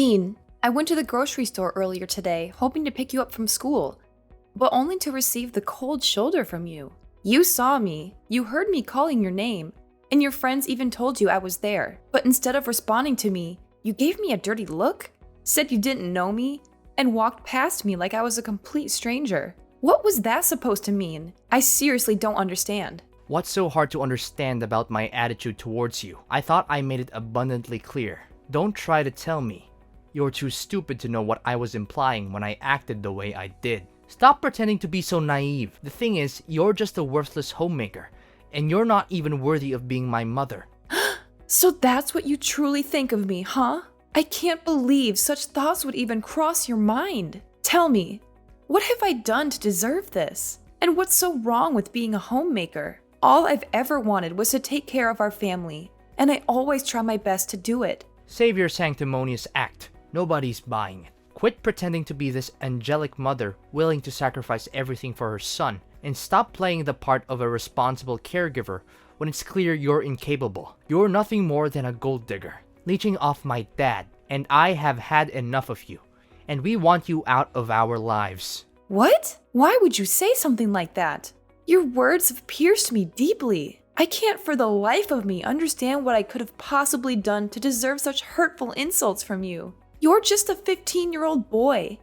Dean, I went to the grocery store earlier today, hoping to pick you up from school, but only to receive the cold shoulder from you. You saw me, you heard me calling your name, and your friends even told you I was there. But instead of responding to me, you gave me a dirty look, said you didn't know me, and walked past me like I was a complete stranger. What was that supposed to mean? I seriously don't understand. What's so hard to understand about my attitude towards you? I thought I made it abundantly clear. Don't try to tell me. You're too stupid to know what I was implying when I acted the way I did. Stop pretending to be so naive. The thing is, you're just a worthless homemaker, and you're not even worthy of being my mother. So that's what you truly think of me, huh? I can't believe such thoughts would even cross your mind. Tell me, what have I done to deserve this? And what's so wrong with being a homemaker? All I've ever wanted was to take care of our family, and I always try my best to do it. Save your sanctimonious act. Nobody's buying it. Quit pretending to be this angelic mother willing to sacrifice everything for her son, and stop playing the part of a responsible caregiver when it's clear you're incapable. You're nothing more than a gold digger, leeching off my dad, and I have had enough of you, and we want you out of our lives. What? Why would you say something like that? Your words have pierced me deeply. I can't for the life of me understand what I could have possibly done to deserve such hurtful insults from you. You're just a 15-year-old boy,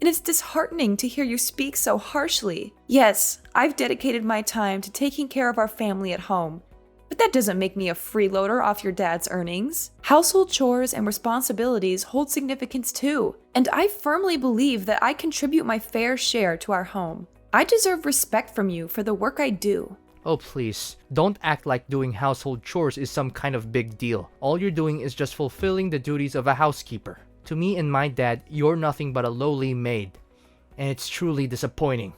and it's disheartening to hear you speak so harshly. Yes, I've dedicated my time to taking care of our family at home, but that doesn't make me a freeloader off your dad's earnings. Household chores and responsibilities hold significance too, and I firmly believe that I contribute my fair share to our home. I deserve respect from you for the work I do. Oh please, don't act like doing household chores is some kind of big deal. All you're doing is just fulfilling the duties of a housekeeper. To me and my dad, you're nothing but a lowly maid. And it's truly disappointing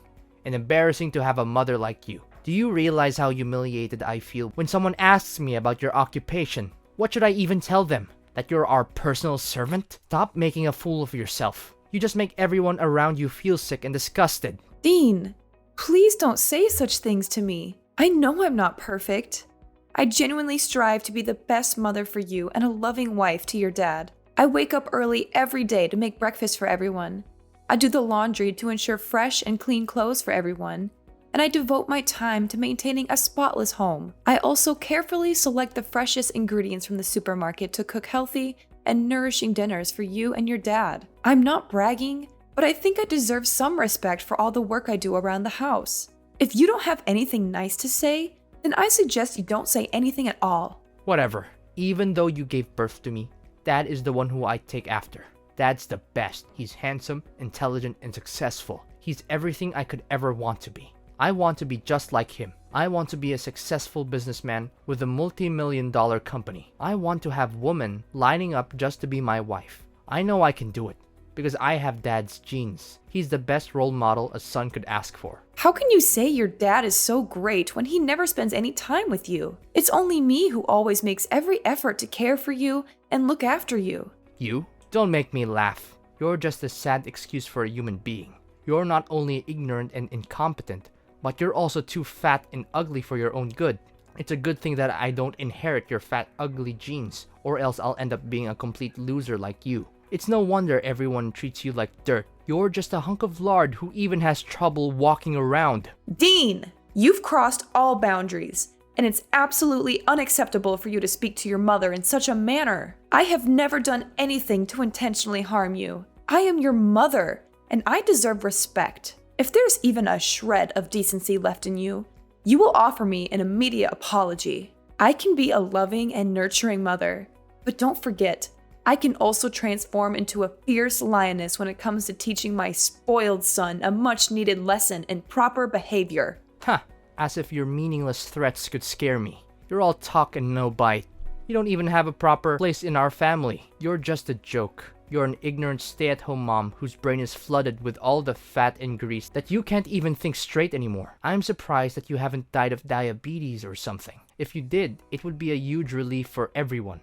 and embarrassing to have a mother like you. Do you realize how humiliated I feel when someone asks me about your occupation? What should I even tell them? That you're our personal servant? Stop making a fool of yourself. You just make everyone around you feel sick and disgusted. Dean, please don't say such things to me. I know I'm not perfect. I genuinely strive to be the best mother for you and a loving wife to your dad. I wake up early every day to make breakfast for everyone. I do the laundry to ensure fresh and clean clothes for everyone. And I devote my time to maintaining a spotless home. I also carefully select the freshest ingredients from the supermarket to cook healthy and nourishing dinners for you and your dad. I'm not bragging, but I think I deserve some respect for all the work I do around the house. If you don't have anything nice to say, then I suggest you don't say anything at all. Whatever. Even though you gave birth to me, Dad is the one who I take after. Dad's the best. He's handsome, intelligent, and successful. He's everything I could ever want to be. I want to be just like him. I want to be a successful businessman with a multi-million-dollar company. I want to have women lining up just to be my wife. I know I can do it because I have Dad's genes. He's the best role model a son could ask for. How can you say your dad is so great when he never spends any time with you? It's only me who always makes every effort to care for you and look after you. You? Don't make me laugh. You're just a sad excuse for a human being. You're not only ignorant and incompetent, but you're also too fat and ugly for your own good. It's a good thing that I don't inherit your fat, ugly genes, or else I'll end up being a complete loser like you. It's no wonder everyone treats you like dirt. You're just a hunk of lard who even has trouble walking around. Dean, you've crossed all boundaries, and it's absolutely unacceptable for you to speak to your mother in such a manner. I have never done anything to intentionally harm you. I am your mother, and I deserve respect. If there's even a shred of decency left in you, you will offer me an immediate apology. I can be a loving and nurturing mother, but don't forget, I can also transform into a fierce lioness when it comes to teaching my spoiled son a much-needed lesson in proper behavior. Huh, as if your meaningless threats could scare me. You're all talk and no bite. You don't even have a proper place in our family. You're just a joke. You're an ignorant stay-at-home mom whose brain is flooded with all the fat and grease that you can't even think straight anymore. I'm surprised that you haven't died of diabetes or something. If you did, it would be a huge relief for everyone,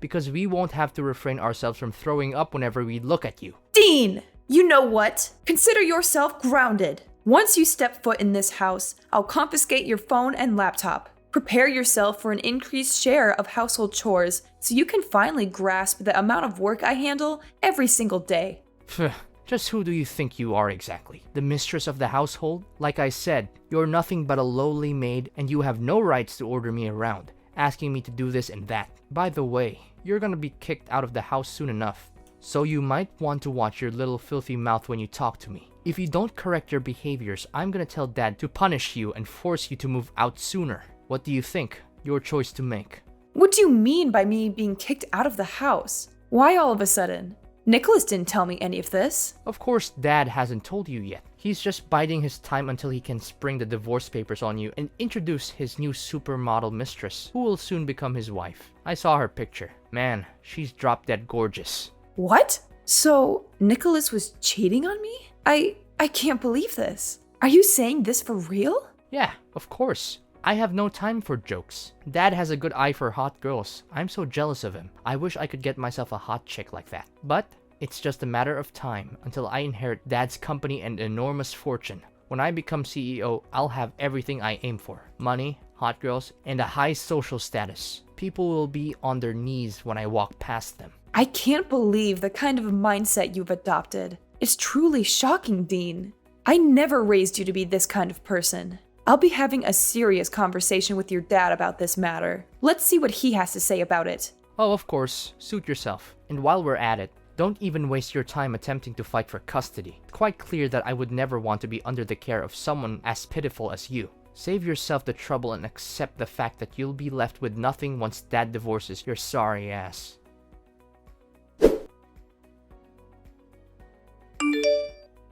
because we won't have to refrain ourselves from throwing up whenever we look at you. Dean, you know what? Consider yourself grounded. Once you step foot in this house, I'll confiscate your phone and laptop. Prepare yourself for an increased share of household chores so you can finally grasp the amount of work I handle every single day. Phew, just who do you think you are exactly? The mistress of the household? Like I said, you're nothing but a lowly maid and you have no rights to order me around, asking me to do this and that. By the way, you're gonna be kicked out of the house soon enough, so you might want to watch your little filthy mouth when you talk to me. If you don't correct your behaviors, I'm gonna tell Dad to punish you and force you to move out sooner. What do you think? Your choice to make. What do you mean by me being kicked out of the house? Why all of a sudden? Nicholas didn't tell me any of this. Of course, Dad hasn't told you yet. He's just biding his time until he can spring the divorce papers on you and introduce his new supermodel mistress, who will soon become his wife. I saw her picture. Man, she's drop dead gorgeous. What? So, Nicholas was cheating on me? I can't believe this. Are you saying this for real? Yeah, of course. I have no time for jokes. Dad has a good eye for hot girls. I'm so jealous of him. I wish I could get myself a hot chick like that. But it's just a matter of time until I inherit Dad's company and enormous fortune. When I become CEO, I'll have everything I aim for. Money, hot girls, and a high social status. People will be on their knees when I walk past them. I can't believe the kind of mindset you've adopted. It's truly shocking, Dean. I never raised you to be this kind of person. I'll be having a serious conversation with your dad about this matter. Let's see what he has to say about it. Oh, of course, suit yourself. And while we're at it, don't even waste your time attempting to fight for custody. It's quite clear that I would never want to be under the care of someone as pitiful as you. Save yourself the trouble and accept the fact that you'll be left with nothing once Dad divorces your sorry ass.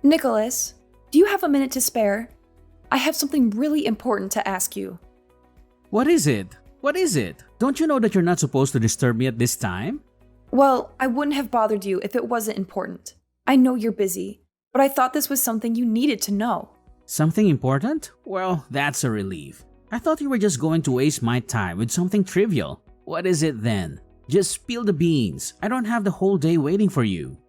Nicholas, do you have a minute to spare? I have something really important to ask you. What is it? What is it? Don't you know that you're not supposed to disturb me at this time? Well, I wouldn't have bothered you if it wasn't important. I know you're busy, but I thought this was something you needed to know. Something important? Well, that's a relief. I thought you were just going to waste my time with something trivial. What is it then? Just spill the beans. I don't have the whole day waiting for you.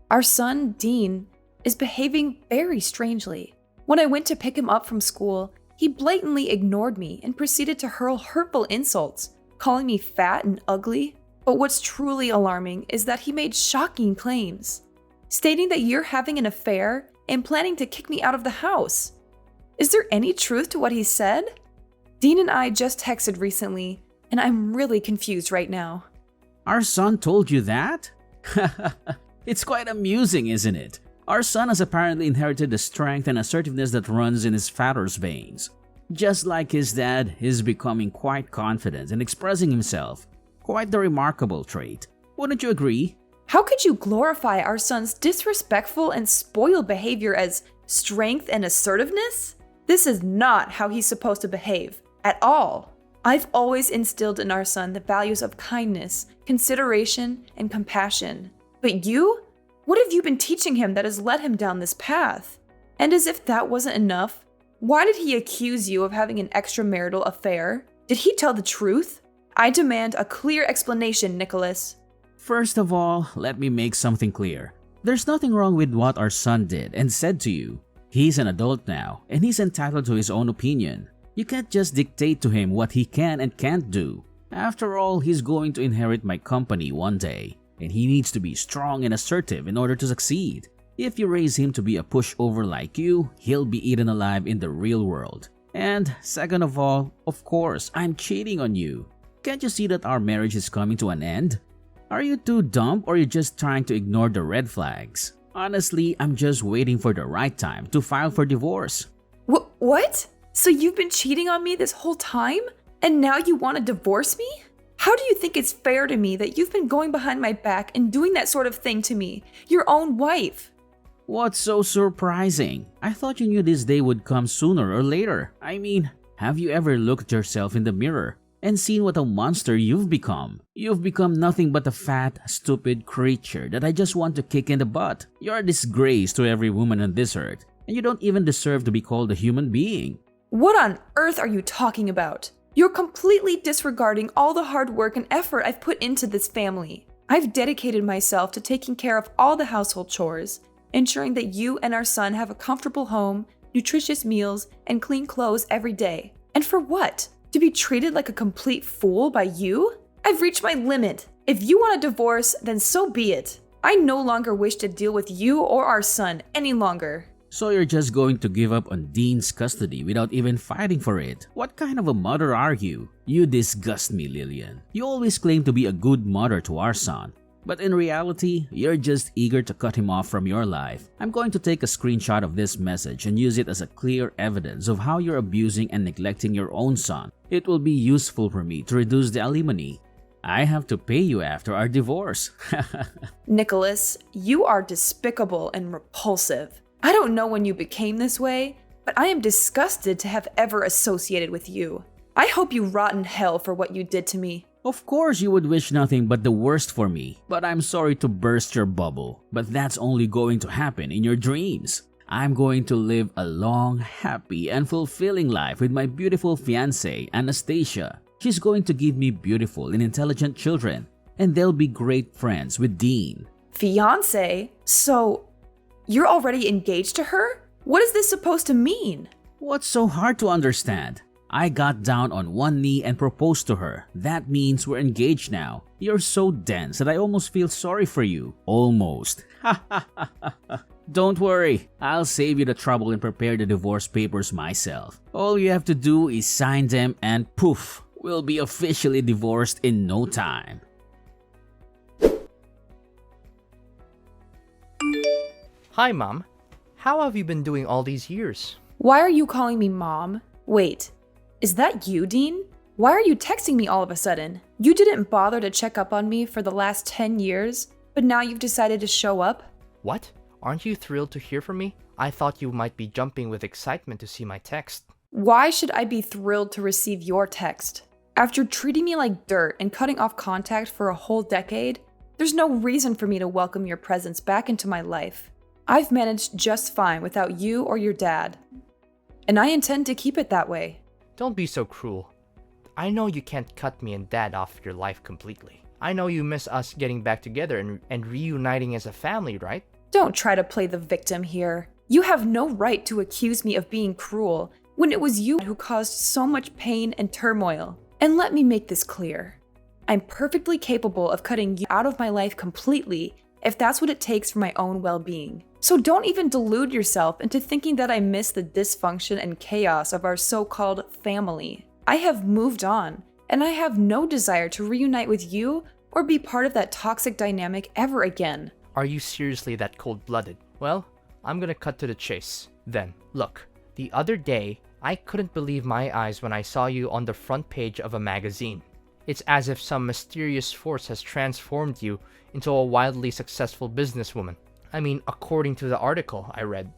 Our son, Dean, is behaving very strangely. When I went to pick him up from school, he blatantly ignored me and proceeded to hurl hurtful insults, calling me fat and ugly. But what's truly alarming is that he made shocking claims, stating that you're having an affair and planning to kick me out of the house. Is there any truth to what he said? Dean and I just texted recently, and I'm really confused right now. Our son told you that? It's quite amusing, isn't it? Our son has apparently inherited the strength and assertiveness that runs in his father's veins. Just like his dad, he's becoming quite confident and expressing himself. Quite the remarkable trait. Wouldn't you agree? How could you glorify our son's disrespectful and spoiled behavior as strength and assertiveness? This is not how he's supposed to behave, at all. I've always instilled in our son the values of kindness, consideration, and compassion. But you? What have you been teaching him that has led him down this path? And as if that wasn't enough, why did he accuse you of having an extramarital affair? Did he tell the truth? I demand a clear explanation, Nicholas. First of all, let me make something clear. There's nothing wrong with what our son did and said to you. He's an adult now, and he's entitled to his own opinion. You can't just dictate to him what he can and can't do. After all, he's going to inherit my company one day, and he needs to be strong and assertive in order to succeed. If you raise him to be a pushover like you, he'll be eaten alive in the real world. And second of all, of course, I'm cheating on you. Can't you see that our marriage is coming to an end? Are you too dumb or are you just trying to ignore the red flags? Honestly, I'm just waiting for the right time to file for divorce. What? So you've been cheating on me this whole time? And now you want to divorce me? How do you think it's fair to me that you've been going behind my back and doing that sort of thing to me, your own wife? What's so surprising? I thought you knew this day would come sooner or later. I mean, have you ever looked at yourself in the mirror and seen what a monster you've become? You've become nothing but a fat, stupid creature that I just want to kick in the butt. You're a disgrace to every woman on this earth, and you don't even deserve to be called a human being. What on earth are you talking about? You're completely disregarding all the hard work and effort I've put into this family. I've dedicated myself to taking care of all the household chores, ensuring that you and our son have a comfortable home, nutritious meals, and clean clothes every day. And for what? To be treated like a complete fool by you? I've reached my limit. If you want a divorce, then so be it. I no longer wish to deal with you or our son any longer. So you're just going to give up on Dean's custody without even fighting for it? What kind of a mother are you? You disgust me, Lillian. You always claim to be a good mother to our son. But in reality, you're just eager to cut him off from your life. I'm going to take a screenshot of this message and use it as a clear evidence of how you're abusing and neglecting your own son. It will be useful for me to reduce the alimony. I have to pay you after our divorce. Nicholas, you are despicable and repulsive. I don't know when you became this way, but I am disgusted to have ever associated with you. I hope you rot in hell for what you did to me. Of course you would wish nothing but the worst for me, but I'm sorry to burst your bubble. But that's only going to happen in your dreams. I'm going to live a long, happy, and fulfilling life with my beautiful fiancée, Anastasia. She's going to give me beautiful and intelligent children, and they'll be great friends with Dean. Fiancé? So, you're already engaged to her? What is this supposed to mean? What's so hard to understand? I got down on one knee and proposed to her. That means we're engaged now. You're so dense that I almost feel sorry for you. Almost. Don't worry, I'll save you the trouble and prepare the divorce papers myself. All you have to do is sign them and poof, we'll be officially divorced in no time. Hi, Mom. How have you been doing all these years? Why are you calling me Mom? Wait, is that you, Dean? Why are you texting me all of a sudden? You didn't bother to check up on me for the last 10 years, but now you've decided to show up? What? Aren't you thrilled to hear from me? I thought you might be jumping with excitement to see my text. Why should I be thrilled to receive your text? After treating me like dirt and cutting off contact for a whole decade, there's no reason for me to welcome your presence back into my life. I've managed just fine without you or your dad, and I intend to keep it that way. Don't be so cruel. I know you can't cut me and Dad off your life completely. I know you miss us getting back together and reuniting as a family, right? Don't try to play the victim here. You have no right to accuse me of being cruel when it was you who caused so much pain and turmoil. And let me make this clear. I'm perfectly capable of cutting you out of my life completely if that's what it takes for my own well-being. So don't even delude yourself into thinking that I miss the dysfunction and chaos of our so-called family. I have moved on, and I have no desire to reunite with you or be part of that toxic dynamic ever again. Are you seriously that cold-blooded? Well, I'm gonna cut to the chase. Then, look, the other day, I couldn't believe my eyes when I saw you on the front page of a magazine. It's as if some mysterious force has transformed you into a wildly successful businesswoman. I mean, according to the article I read,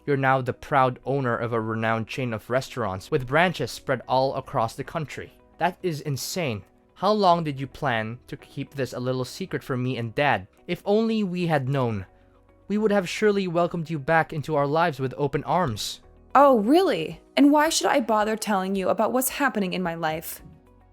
you're now the proud owner of a renowned chain of restaurants with branches spread all across the country. That is insane. How long did you plan to keep this a little secret from me and Dad? If only we had known. We would have surely welcomed you back into our lives with open arms. Oh, really? And why should I bother telling you about what's happening in my life?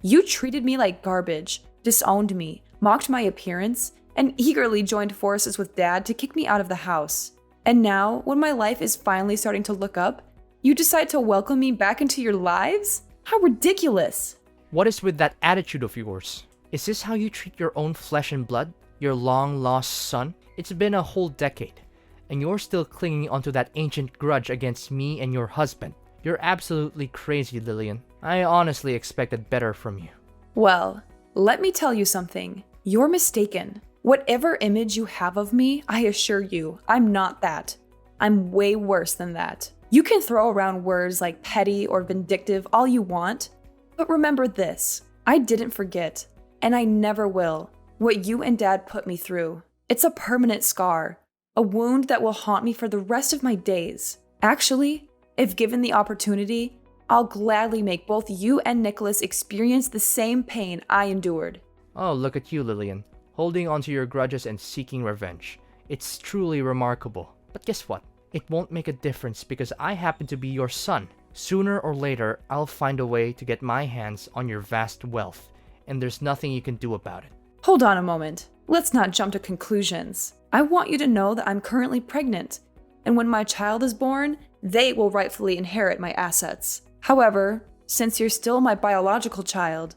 You treated me like garbage, disowned me, mocked my appearance, and eagerly joined forces with Dad to kick me out of the house. And now, when my life is finally starting to look up, you decide to welcome me back into your lives? How ridiculous! What is with that attitude of yours? Is this how you treat your own flesh and blood? Your long-lost son? It's been a whole decade, and you're still clinging onto that ancient grudge against me and your husband. You're absolutely crazy, Lillian. I honestly expected better from you. Well, let me tell you something. You're mistaken. Whatever image you have of me, I assure you, I'm not that. I'm way worse than that. You can throw around words like petty or vindictive all you want, but remember this, I didn't forget, and I never will, what you and Dad put me through. It's a permanent scar, a wound that will haunt me for the rest of my days. Actually, if given the opportunity, I'll gladly make both you and Nicholas experience the same pain I endured. Oh, look at you, Lillian. Holding onto your grudges and seeking revenge. It's truly remarkable. But guess what? It won't make a difference because I happen to be your son. Sooner or later, I'll find a way to get my hands on your vast wealth, and there's nothing you can do about it. Hold on a moment. Let's not jump to conclusions. I want you to know that I'm currently pregnant, and when my child is born, they will rightfully inherit my assets. However, since you're still my biological child,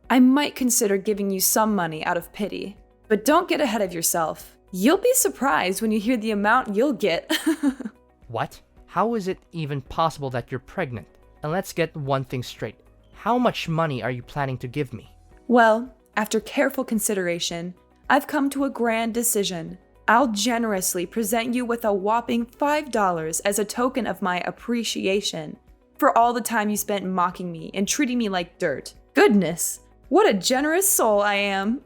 I might consider giving you some money out of pity. But don't get ahead of yourself. You'll be surprised when you hear the amount you'll get. What? How is it even possible that you're pregnant? And let's get one thing straight. How much money are you planning to give me? Well, after careful consideration, I've come to a grand decision. I'll generously present you with a whopping $5 as a token of my appreciation for all the time you spent mocking me and treating me like dirt. Goodness, what a generous soul I am.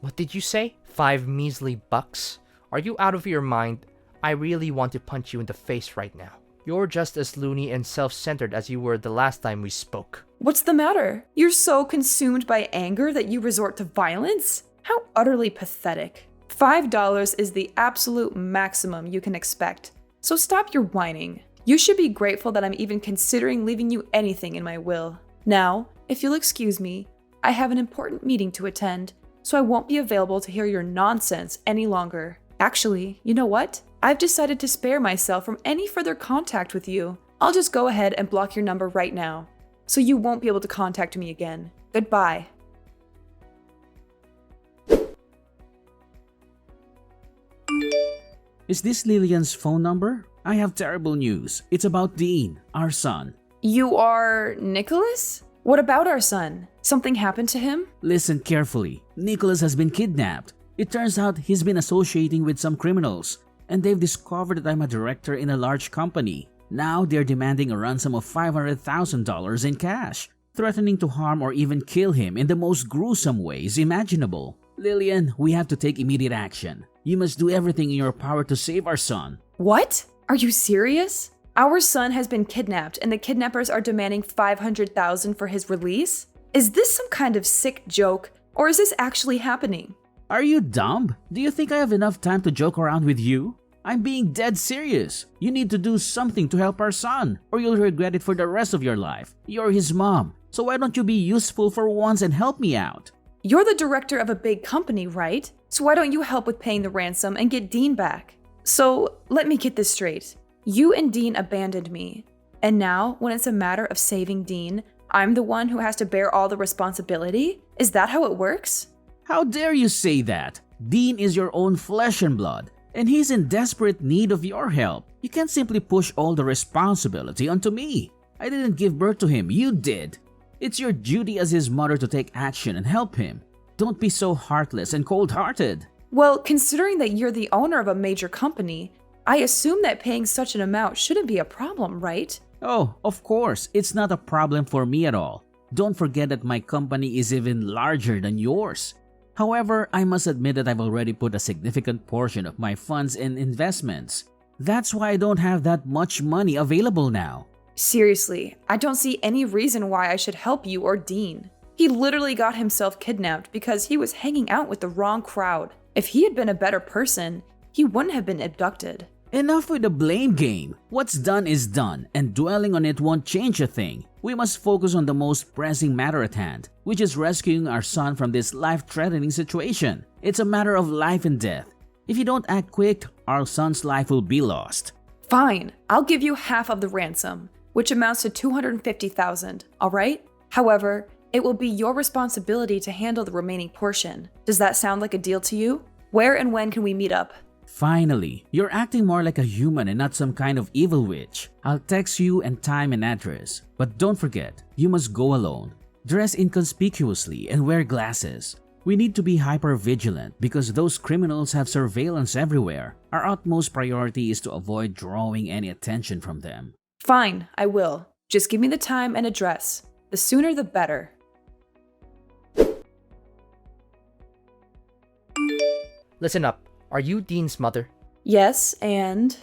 What did you say? 5 measly bucks? Are you out of your mind? I really want to punch you in the face right now. You're just as loony and self-centered as you were the last time we spoke. What's the matter? You're so consumed by anger that you resort to violence? How utterly pathetic. $5 is the absolute maximum you can expect, so stop your whining. You should be grateful that I'm even considering leaving you anything in my will. Now, if you'll excuse me, I have an important meeting to attend, so I won't be available to hear your nonsense any longer. Actually, you know what? I've decided to spare myself from any further contact with you. I'll just go ahead and block your number right now, so you won't be able to contact me again. Goodbye. Is this Lillian's phone number? I have terrible news. It's about Dean, our son. You are Nicholas? What about our son? Something happened to him? Listen carefully. Nicholas has been kidnapped. It turns out he's been associating with some criminals, and they've discovered that I'm a director in a large company. Now they're demanding a ransom of $500,000 in cash, threatening to harm or even kill him in the most gruesome ways imaginable. Lillian, we have to take immediate action. You must do everything in your power to save our son. What? Are you serious? Our son has been kidnapped and the kidnappers are demanding $500,000 for his release? Is this some kind of sick joke, or is this actually happening? Are you dumb? Do you think I have enough time to joke around with you? I'm being dead serious. You need to do something to help our son, or you'll regret it for the rest of your life. You're his mom, so why don't you be useful for once and help me out? You're the director of a big company, right? So why don't you help with paying the ransom and get Dean back? So let me get this straight. You and Dean abandoned me, and now when it's a matter of saving Dean, I'm the one who has to bear all the responsibility? Is that how it works? How dare you say that? Dean is your own flesh and blood, and he's in desperate need of your help. You can't simply push all the responsibility onto me. I didn't give birth to him, you did. It's your duty as his mother to take action and help him. Don't be so heartless and cold-hearted. Well, considering that you're the owner of a major company, I assume that paying such an amount shouldn't be a problem, right? Oh, of course, it's not a problem for me at all. Don't forget that my company is even larger than yours. However, I must admit that I've already put a significant portion of my funds in investments. That's why I don't have that much money available now. Seriously, I don't see any reason why I should help you or Dean. He literally got himself kidnapped because he was hanging out with the wrong crowd. If he had been a better person, he wouldn't have been abducted. Enough with the blame game. What's done is done, and dwelling on it won't change a thing. We must focus on the most pressing matter at hand, which is rescuing our son from this life-threatening situation. It's a matter of life and death. If you don't act quick, our son's life will be lost. Fine, I'll give you half of the ransom, which amounts to $250,000, all right? However, it will be your responsibility to handle the remaining portion. Does that sound like a deal to you? Where and when can we meet up? Finally, you're acting more like a human and not some kind of evil witch. I'll text you and time and address. But don't forget, you must go alone. Dress inconspicuously and wear glasses. We need to be hyper-vigilant because those criminals have surveillance everywhere. Our utmost priority is to avoid drawing any attention from them. Fine, I will. Just give me the time and address. The sooner the better. Listen up. Are you Dean's mother? Yes, and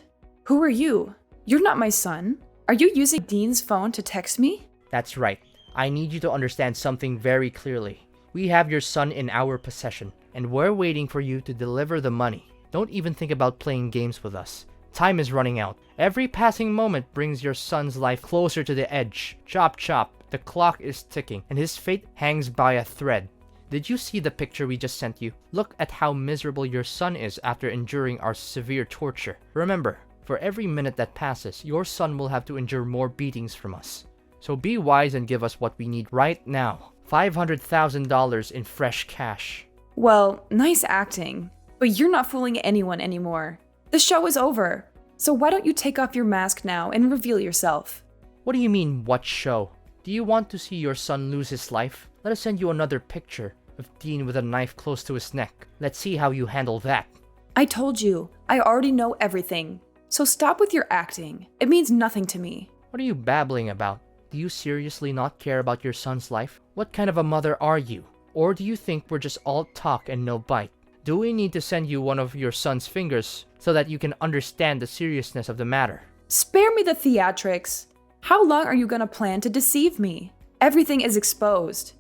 who are you? You're not my son. Are you using Dean's phone to text me? That's right. I need you to understand something very clearly. We have your son in our possession, and we're waiting for you to deliver the money. Don't even think about playing games with us. Time is running out. Every passing moment brings your son's life closer to the edge. Chop chop. The clock is ticking, and his fate hangs by a thread. Did you see the picture we just sent you? Look at how miserable your son is after enduring our severe torture. Remember, for every minute that passes, your son will have to endure more beatings from us. So be wise and give us what we need right now. $500,000 in fresh cash. Well, nice acting, but you're not fooling anyone anymore. The show is over, so why don't you take off your mask now and reveal yourself? What do you mean, what show? Do you want to see your son lose his life? Let us send you another picture of Dean with a knife close to his neck. Let's see how you handle that. I told you, I already know everything. So stop with your acting. It means nothing to me. What are you babbling about? Do you seriously not care about your son's life? What kind of a mother are you? Or do you think we're just all talk and no bite? Do we need to send you one of your son's fingers so that you can understand the seriousness of the matter? Spare me the theatrics. How long are you gonna plan to deceive me? Everything is exposed.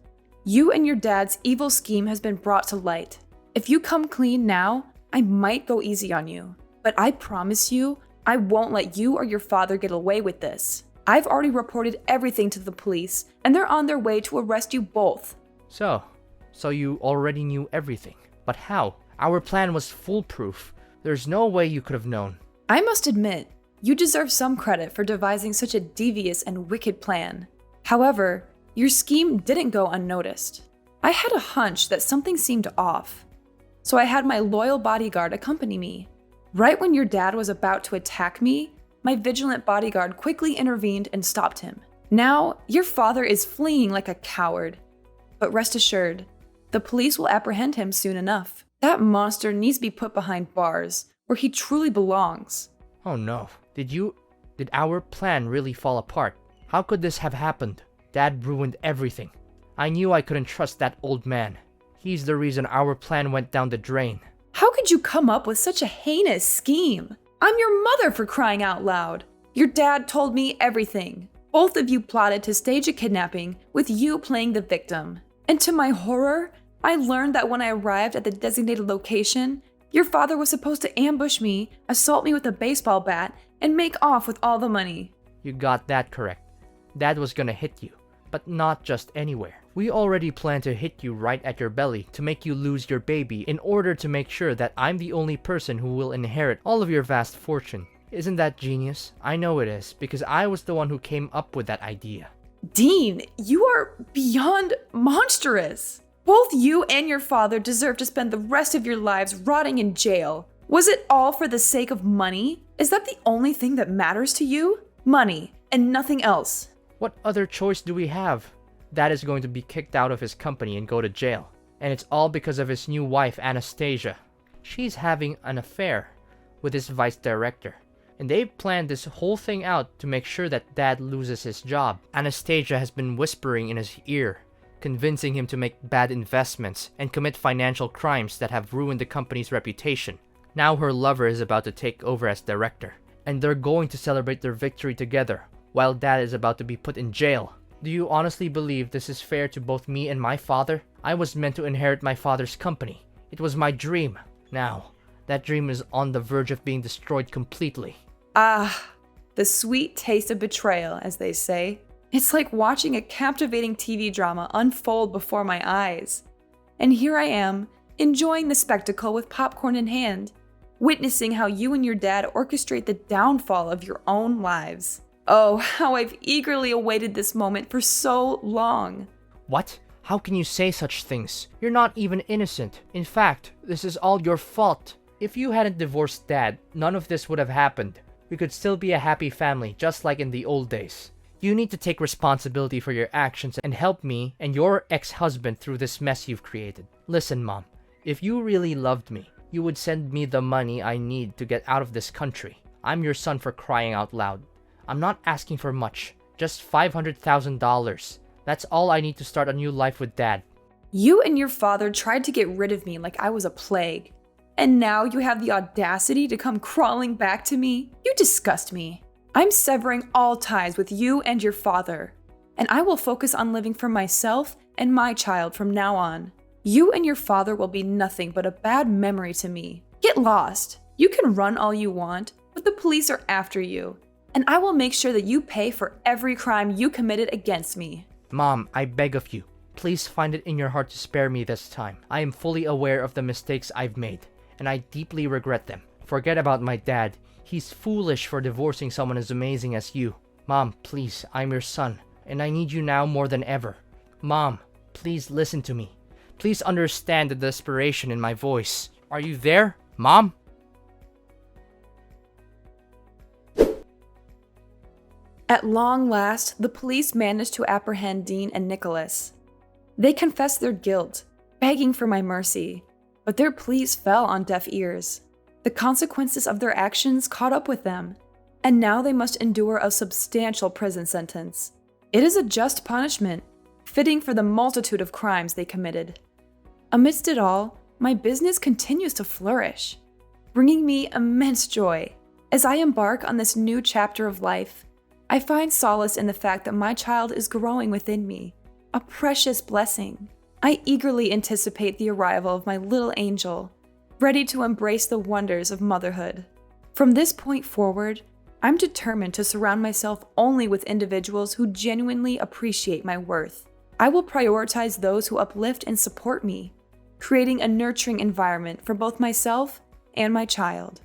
You and your dad's evil scheme has been brought to light. If you come clean now, I might go easy on you. But I promise you, I won't let you or your father get away with this. I've already reported everything to the police, and they're on their way to arrest you both. So you already knew everything. But how? Our plan was foolproof. There's no way you could have known. I must admit, you deserve some credit for devising such a devious and wicked plan. However, your scheme didn't go unnoticed. I had a hunch that something seemed off, so I had my loyal bodyguard accompany me. Right when your dad was about to attack me, my vigilant bodyguard quickly intervened and stopped him. Now, your father is fleeing like a coward. But rest assured, the police will apprehend him soon enough. That monster needs to be put behind bars, where he truly belongs. Oh no. Did our plan really fall apart? How could this have happened? Dad ruined everything. I knew I couldn't trust that old man. He's the reason our plan went down the drain. How could you come up with such a heinous scheme? I'm your mother, for crying out loud. Your dad told me everything. Both of you plotted to stage a kidnapping with you playing the victim. And to my horror, I learned that when I arrived at the designated location, your father was supposed to ambush me, assault me with a baseball bat, and make off with all the money. You got that correct. Dad was gonna hit you, but not just anywhere. We already planned to hit you right at your belly to make you lose your baby in order to make sure that I'm the only person who will inherit all of your vast fortune. Isn't that genius? I know it is, because I was the one who came up with that idea. Dean, you are beyond monstrous. Both you and your father deserve to spend the rest of your lives rotting in jail. Was it all for the sake of money? Is that the only thing that matters to you? Money, and nothing else. What other choice do we have? Dad is going to be kicked out of his company and go to jail. And it's all because of his new wife, Anastasia. She's having an affair with his vice director. And they've planned this whole thing out to make sure that Dad loses his job. Anastasia has been whispering in his ear, convincing him to make bad investments and commit financial crimes that have ruined the company's reputation. Now her lover is about to take over as director, and they're going to celebrate their victory together, while Dad is about to be put in jail. Do you honestly believe this is fair to both me and my father? I was meant to inherit my father's company. It was my dream. Now, that dream is on the verge of being destroyed completely. Ah, the sweet taste of betrayal, as they say. It's like watching a captivating TV drama unfold before my eyes. And here I am, enjoying the spectacle with popcorn in hand, witnessing how you and your dad orchestrate the downfall of your own lives. Oh, how I've eagerly awaited this moment for so long. What? How can you say such things? You're not even innocent. In fact, this is all your fault. If you hadn't divorced Dad, none of this would have happened. We could still be a happy family, just like in the old days. You need to take responsibility for your actions and help me and your ex-husband through this mess you've created. Listen, Mom, if you really loved me, you would send me the money I need to get out of this country. I'm your son, for crying out loud. I'm not asking for much, just $500,000. That's all I need to start a new life with Dad. You and your father tried to get rid of me like I was a plague. And now you have the audacity to come crawling back to me? You disgust me. I'm severing all ties with you and your father, and I will focus on living for myself and my child from now on. You and your father will be nothing but a bad memory to me. Get lost. You can run all you want, but the police are after you, and I will make sure that you pay for every crime you committed against me. Mom, I beg of you, please find it in your heart to spare me this time. I am fully aware of the mistakes I've made, and I deeply regret them. Forget about my dad. He's foolish for divorcing someone as amazing as you. Mom, please, I'm your son. and I need you now more than ever. Mom, please listen to me. Please understand the desperation in my voice. Are you there, Mom? At long last, the police managed to apprehend Dean and Nicholas. They confessed their guilt, begging for my mercy, but their pleas fell on deaf ears. The consequences of their actions caught up with them, and now they must endure a substantial prison sentence. It is a just punishment, fitting for the multitude of crimes they committed. Amidst it all, my business continues to flourish, bringing me immense joy. As I embark on this new chapter of life, I find solace in the fact that my child is growing within me, a precious blessing. I eagerly anticipate the arrival of my little angel, ready to embrace the wonders of motherhood. From this point forward, I'm determined to surround myself only with individuals who genuinely appreciate my worth. I will prioritize those who uplift and support me, creating a nurturing environment for both myself and my child.